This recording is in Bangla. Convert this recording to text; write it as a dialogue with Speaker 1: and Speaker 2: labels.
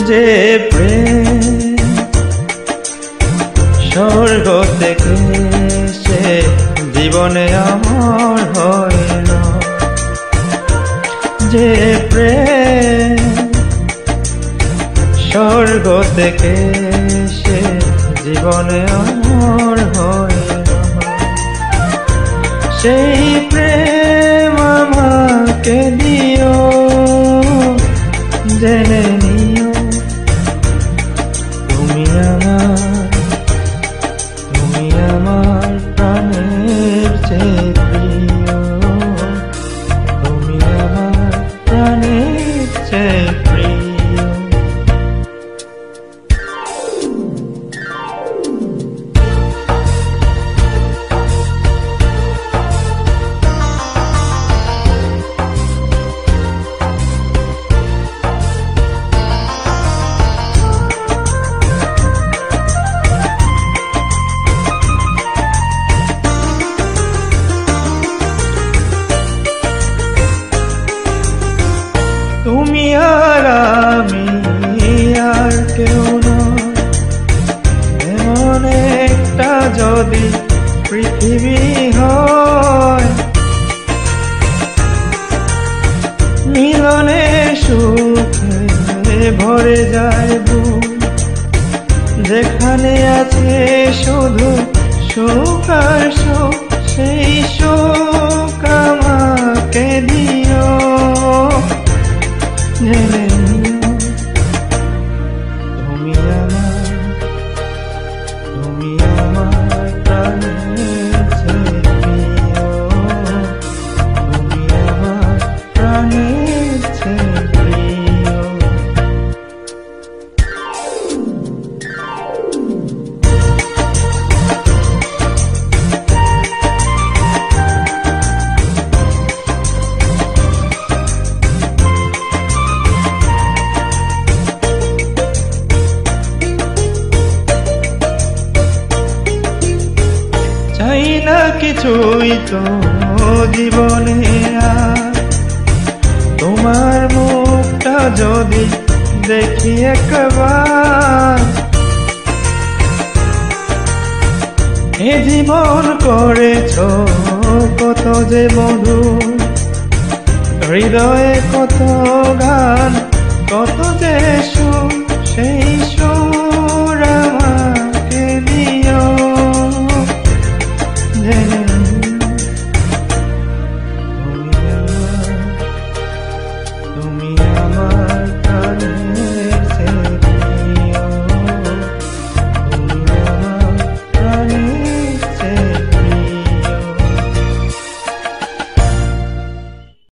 Speaker 1: যে প্রেম স্বর্গ থেকে সে জীবনে আমার হয় না, যে প্রেম স্বর্গ থেকে সে জীবনে আমার হয় না, সেই প্রেম আমাকে দিও, জেনে নিও তুমি আমার প্রাণের চেয়ে প্রিয়, তুমি আমার প্রাণের চেয়ে প্রিয়। তুমি আর আমি আর কেউ নয়, এমন একটা যদি পৃথিবী হয়, মিলনে সুখে ভরে যায় বুক, যেখানে আছে শুধু সুখ আর সুখ, সেই সুখ আমাকে দিও, জেনে নিও তুমি আমার প্রাণের চেয়ে প্রিয়, তুমি আমার প্রাণের চেয়ে প্রিয়। চাই না কিছুই তো জীবনে আর, তোমার মুখটা যদি দেখি একবার, এ জীবন করেছ কত যে মধু, হৃদয়ে কত গান কত